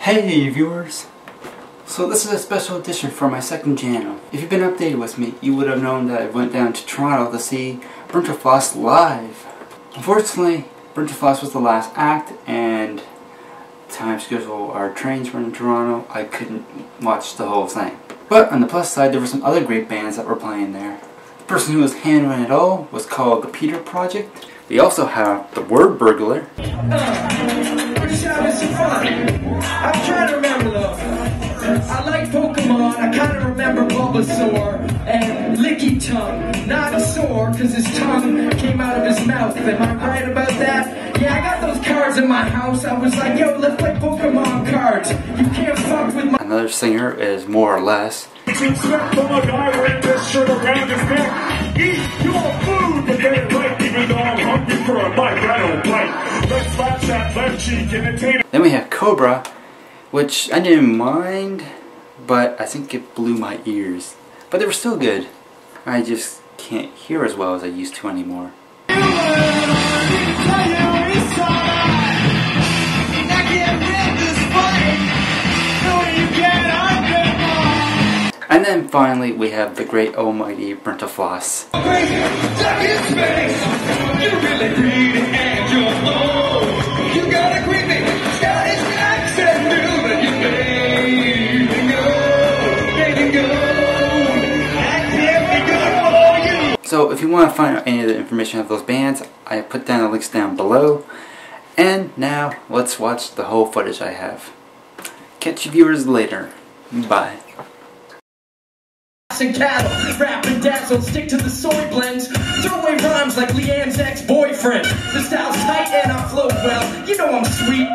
Hey viewers! So this is a special edition for my second channel. If you've been updated with me, you would have known that I went down to Toronto to see Brentalfloss live. Unfortunately, Brentalfloss was the last act and time schedule our trains were in Toronto. I couldn't watch the whole thing. But on the plus side, there were some other great bands that were playing there. The person who was handling it all was called the Peter Project. We also have the Wordburglar. I'm trying to remember though. I like Pokemon, I kind of remember Bulbasaur and Licky Tongue. Not sore, cause his tongue came out of his mouth. Am I right about that? Yeah, I got those cards in my house. I was like, yo, let's play Pokemon cards. You can't fuck with my... Another singer is More or Less. From a guy wearing this shirt around his neck. Eat your food, but get it right, even though I'm hungry for a bite, but I don't bite. Let's slap that left cheek and attain it. Then we have Cobra, which I didn't mind, but I think it blew my ears. But they were still good. I just can't hear as well as I used to anymore. And then finally we have the great almighty Brentalfloss. So if you want to find out any of the information of those bands, I put down the links down below. And now let's watch the whole footage I have. Catch you viewers later. Bye. And cattle, rap and dazzle, stick to the soy blends. Throw away rhymes like Leanne's ex-boyfriend. The style's tight and I flow well. You know I'm sweet,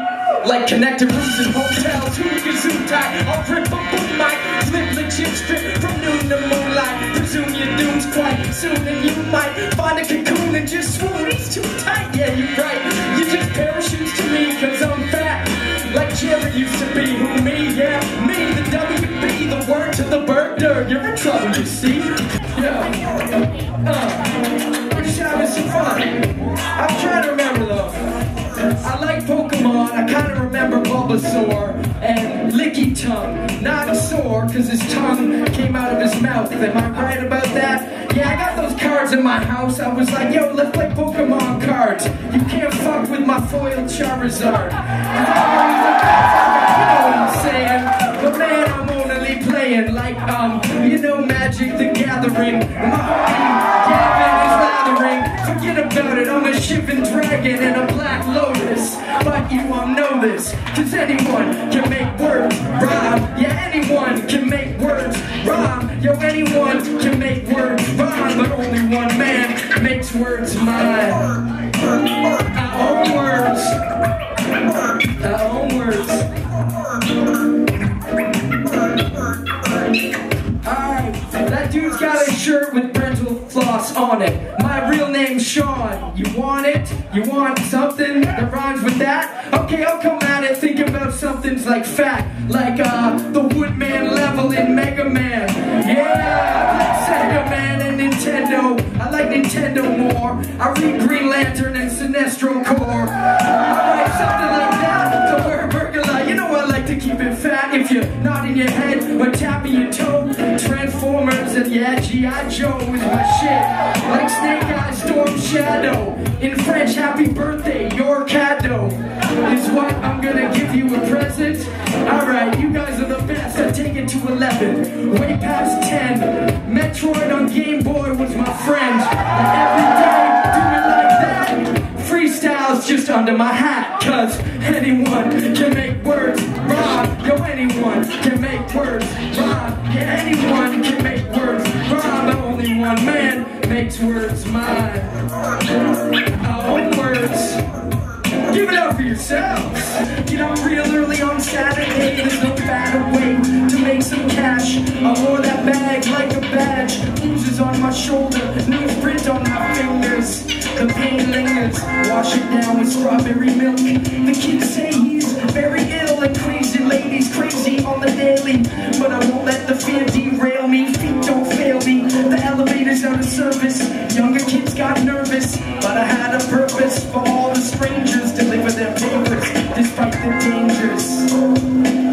like connected rooms in hotels. Who you can zoom tight? I'll rip a boom mic, flip the chip strip from noon to moonlight. Presume your doom's quite soon, and you might find a cocoon and just swoon. It's too tight, yeah, you're right. You just parachutes to me, cause I'm fat, like Jared used to be. Who me? Yeah, me, the WB, the word to the burglar. You're in trouble, you see? Yeah. We're just having some fun. I'm trying to remember though. I like Pokemon, I kind of remember Bulbasaur and Licky Tongue. Not sore, cause his tongue came out of his mouth. Am I right about that? Yeah, I got those cards in my house. I was like, yo, let's play Pokemon cards. You can't fuck with my foil Charizard. You know what I'm saying? But man, I'm only playing like, you know, Magic the Gathering. My homie Gavin is lathering. Forget about it, I'm a shivering dragon and a black lotus. But you won't know this, cause anyone can make words rhyme. Yeah, anyone can make words rhyme. Yo, anyone can make words rhyme. But only one man makes words mine. Our own words. Our own words. Alright, that dude's got a shirt with Brentalfloss on it. My real name's Sean. You want it? You want something that rhymes with that? Okay, I'll come at it thinking about something's like fat. Like the Woodman level in MegaMan. Yeah, I like Sega Man and Nintendo. I like Nintendo more. I read Green Lantern and Sinestro Core. Alright, something like that. The Wordburglar. You know I like to keep it fat. If you're nodding your head or tapping your toe. Transformers and yeah, G.I. Joe is my shit. Like Snake Eyes, Storm Shadow. In French, happy birthday, your cadeau is what I'm gonna give you a present. Alright, you guys are the best. I take it to 11, way past 10. Metroid on Game Boy was my friend. Every day, do it like that. Freestyle's just under my hat. Cause anyone can make words rhyme. Yo, anyone can make words rhyme. Yeah, anyone can make words rhyme. But only one man makes words mine. Our own words. Give it up for yourselves. Get up real early on Saturday. There's no better way to make some cash. I wore that bag like a badge. Bruises on my shoulder, newsprint on my fingers. The pain lingers. Wash it down with strawberry milk. The kids say he's very ill and crazy. Ladies crazy on the daily. But I won't let the fear derail me. Feet don't fail me. The elevator's out of service. Younger kids got nervous. But I had a purpose for all the strangers. Deliver their papers despite the dangers.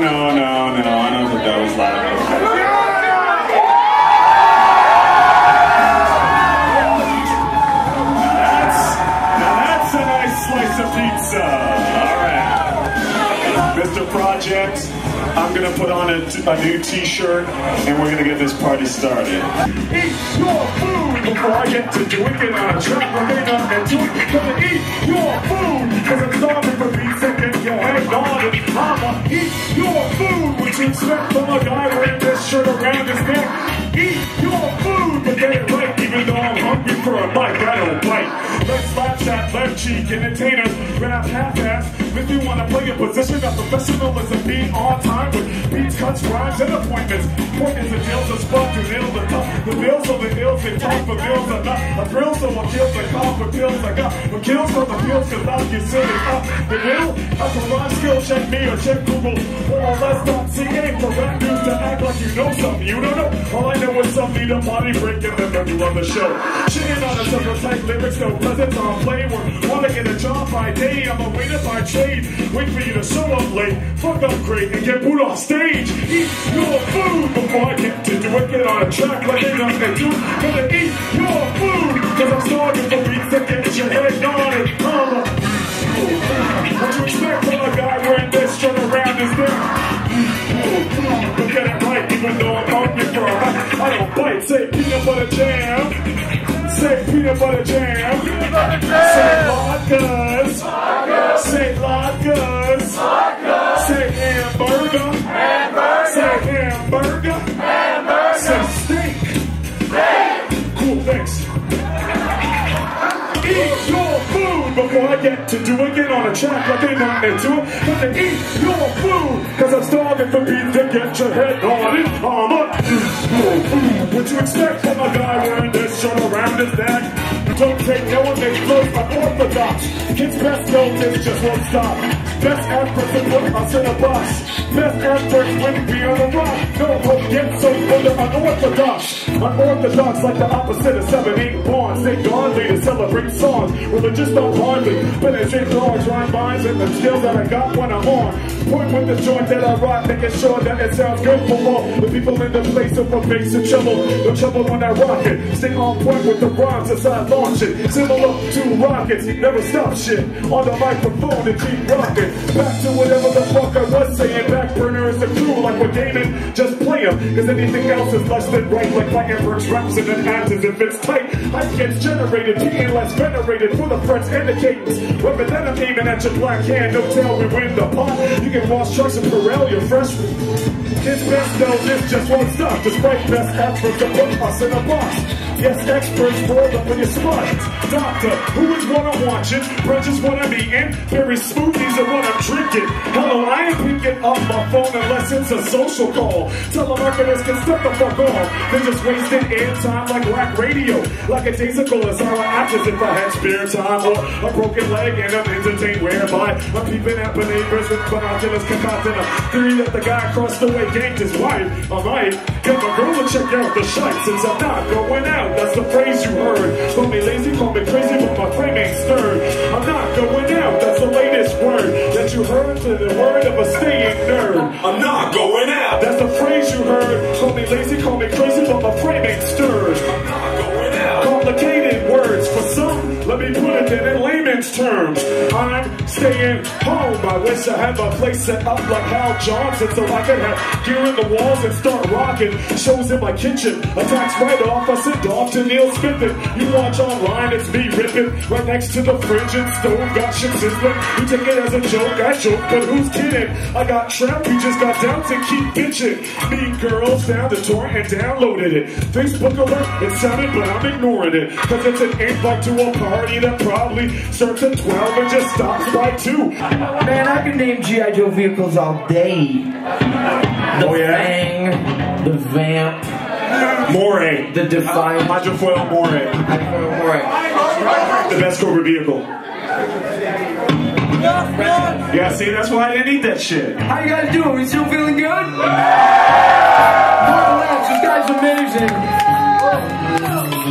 I don't think that was loud enough. That's a nice slice of pizza. All right. Mr. Project, I'm going to put on a new t-shirt, and we're going to get this party started. Eat your food before I get to do it. Get on a track, we're going to do it. Gonna eat your food, because I'm starving for pizza. Get your head on it. I'ma eat your food. What you expect from a guy wearing this shirt around his neck? Eat your food, but get it right, even though I'm hungry for a bite. I don't bite. Let's slash that left cheek, entertainers, grab half-ass. If you want to play a position of professionalism, be on time with beats, cuts, rhymes, and appointments. Pointers and deals are spun to nails are tough. The bills are the ills, they talk for bills are not. A thrill, so what kills the call for pills I got. What kills for the pills, cause I'll get silly up. The will, that's a rhyme skill, check me or check Google. Or let's not see aim for rap news to act like you know something you don't know. All I know is some need a body break in the middle of the show. Shitting on a several type lyrics, no presents on play. Wanna get a job by day, I'm a waiter by trade. Wait for you to show up late, fuck up great, and get booed off stage. Eat your food before I get to do it. Get on a track like they nothing to. Gonna eat your food, cause I'm starving for beats to get your head on it. What you expect from a guy wearing this shirt around his neck? But get it right, even though I'm hungry for a bite. I don't bite, say peanut butter jam. Say peanut butter jam. Say latkes. Say latkes. Say hamburger. Say hamburger. Say steak. Cool, thanks. Eat your food before I get to do it. Get on a track like they not into it. But they eat your food, cause I'm starving for pizza. Get your head on it. What you expect from a guy wearing this shirt around his neck? Don't take no one makes close unorthodox. Kids best know this just won't stop. Best efforts to put us in a box. Best efforts when we on the rock. No hope yet, so for the unorthodox. Unorthodox like the opposite of 7-8 born. Say godly to celebrate songs. Religious don't hardly. Penetrate large rhyme lines and the skills that I got when I'm on. Point with the joint that I rock, making sure that it sounds good for all the people in the place of a basic trouble. No trouble when I rock it. Stay on point with the rhymes as I launch it. Similar to rockets, never stop shit. On the microphone and keep rocking. Back to whatever the fuck I was saying. Back burner is the crew like we're gaming. Just play them, cause anything else is less than right. Like playing Burks raps and then acts as if it's tight. Hype gets generated, being less venerated for the frets and the cadence. Weapon that I'm aiming at your black hand. No tell we win the pot. You can wash trucks and Pharrell, you're freshman. Kids best know this just won't stop. Despite best efforts to put us in a box. Yes, experts roll up when you're smart. Doctor, who is what I'm watching? Brent is what I'm eating. Berry smoothies are what I'm drinking. Hello, I ain't picking up my phone unless it's a social call. Telemarketers can step the fuck off. They're just wasting airtime like rack radio. Like a daisical as how I act as if I had spare time. Or a broken leg and I'm entertained whereby I'm peeping at my neighbors with binoculars concocting a theory that the guy across the way ganked his wife. I might get my girl to check out the shite since I'm not going out. That's the phrase you heard. Call me lazy, call me crazy, but my frame ain't stirred. I'm not going out, that's the latest word that you heard to the word of a staying nerd. I'm not going out, that's the phrase you heard. Call me lazy, call me crazy, but my frame ain't stirred. I'm not going out. Complicated words for some, let me put it in layman's terms. I'm staying home. I wish I had my place set up like Hal Johnson so I could have gear in the walls and start rocking. Shows in my kitchen, attacks right off. I sent off to Neil Spiffin. You watch online, it's me ripping right next to the fridge and stove. Got shit sizzling. You take it as a joke, I joke, but who's kidding? I got trapped, we just got down to keep bitching. Mean Girls found the torrent and downloaded it. Facebook alert, it sounded, but I'm ignoring it. Cause it's an invite to a party that probably starts at 12 and just stops by 2. Man, I can name G.I. Joe vehicles all day. The Fang, the Vamp, Moray. the Defiant. Hydrofoil Moray. The best Cobra vehicle. Yeah, see, that's why I didn't eat that shit. How you guys doing? We still feeling good? This guy's amazing.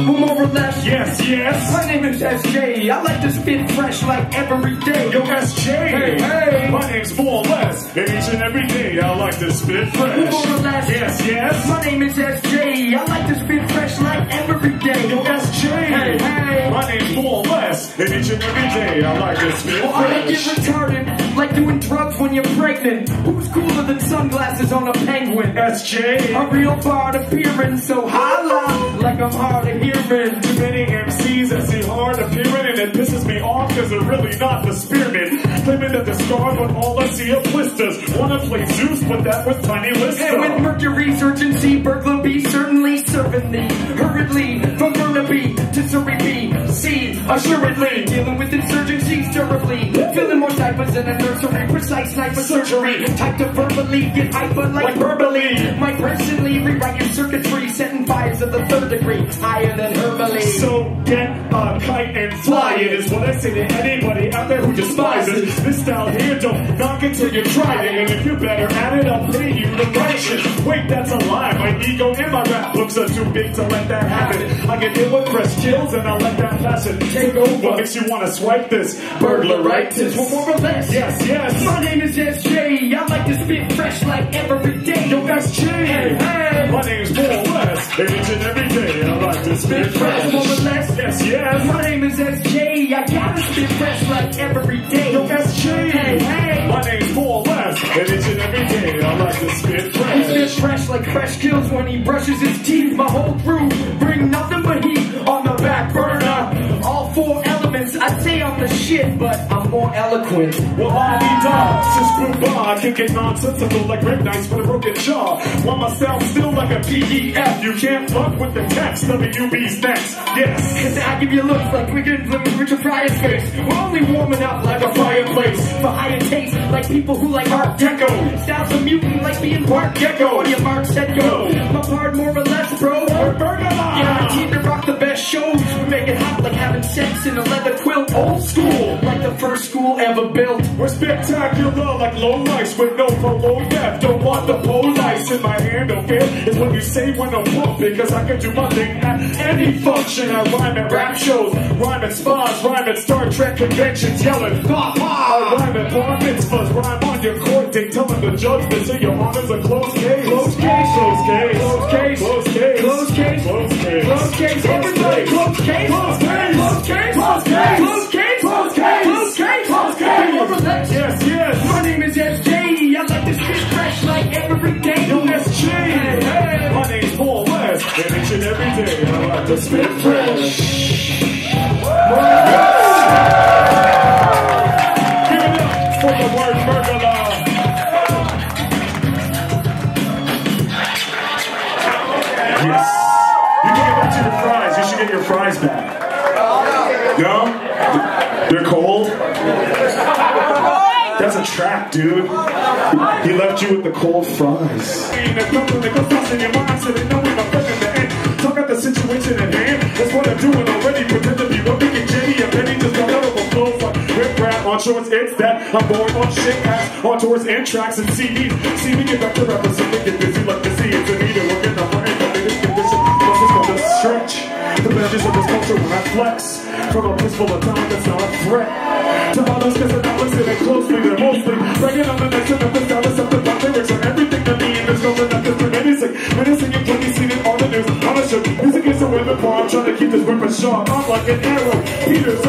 Move over left. Yes, yes. My name is SJ. I like to spit fresh like every day. Yo, SJ. Hey, hey. My name's more or less, and each and every day I like to spit fresh. More or less. Yes, yes. My name is SJ. I like to spit fresh like every day. Yo, SJ. Hey, hey. My name's more or less, and each and every day I like to spit Well, I get fresh. retarded, like doing drugs when you're pregnant. Who's cooler than sunglasses on a penguin? SJ. A real hard appearance, so holla, like I'm hard of hearing. Too many MCs that seem hard appearing, and it pisses me off because they're really not the spearmen. Claiming that they're scarred, but all I see are blisters. Wanna play Zeus, but that was tiny lister. And with Mercury's urgency, burglar be certainly serving thee. Hurriedly, from Burnaby to Surrey B. C, assuredly, dealing with insurgencies terribly. Filling more diapers in a nursery, precise sniper surgery. Type to verbally get hyper like verbally. Might personally rewrite your circuitry, setting fires of the 3rd degree, higher than herbally. So get a kite and fly it is what I say to anybody out there who despises this style here. Don't knock it till you try it, and if you're better at it, I'll pay you the price. Wait, that's a lie. My ego and my rap looks are too big to let that happen. I get hit with fresh kills and I'll let that passion take over. Makes you wanna swipe this burglaritis. Well, more or less. Yes, yes. My name is SJ. I like to spit fresh like every day. Yo, SJ. Hey, hey. My name's more or less, and each and every day I like to spit fresh. More or less. Yes, yes. My name is SJ. I gotta spit fresh like every day. Yo, SJ. Hey, hey. My name's more or less, and each and every day I like to spit He fresh. spits fresh like fresh kills when he brushes his teeth. My whole crew bring nothing but heat on the back burner. All 4 elements, I'd say I'm the shit, but I'm more eloquent. Well, I'll be done. Since Cobra, I can get nonsensical like grape knights with a broken jaw. While my sound still like a PDF. You can't fuck with the text. WB's next. Yes. Cause I give you looks like wicked living Richard Pryor's face. We're only warming up like a fireplace. For higher taste, like people who like Art Deco. Styles a mutant like being part gecko. On your mark, set go. My part more or less, bro. Wordburglar. Yeah, I team to rock the best shows. We make it hot like having sex in a leather quilt. Old school, like the first school ever built. We're spectacular like low lights with no promo depth. Don't want the police in my hand, okay? It's when you say when I'm pumped, because I can do my thing at any function. I rhyme at rap shows, rhyme at spas, rhyme at Star Trek conventions, yelling, ha ha! I rhyme at bar mitzvahs, rhyme on your court date, telling the judge that say your honor's a close case. Close case, Close case, close case, close case, close case, close case, close case, everybody, close case, close case, close case, close case, close case, close case, close case, close case. More or less. Yes, yes. My name is SJ. I like to spit fresh like every day. Yo, SJ. Hey, hey. My name's more or less, and each and every day I like to spit fresh. Give it up for the Wordburglar. Yes. You can get back to your fries. You should get your fries back. No? They're cold? That's a trap, dude. He left you with the cold fries. Talk out the situation at hand. That's what I'm doing already. Pretend to be rubbing and Jenny and Penny just got out of a flow like rip rap on shorts. It's that I'm born on shit ass on tours and tracks and CDs. See me get back to representing, get busy like the sea. It's a need to work in the money, but it is condition. This is called a stretch. The boundaries of this culture when I flex from a place full of time that's not a threat. To others, cause they're not listening closely, they're mostly bringing on the next and the style of the lyrics are everything to me, and there's no one that is menacing. Menacing and can be seen in all the news. Honest, music is a rhythm bar. I'm trying to keep this weapon sharp. I'm like an arrow. Peter's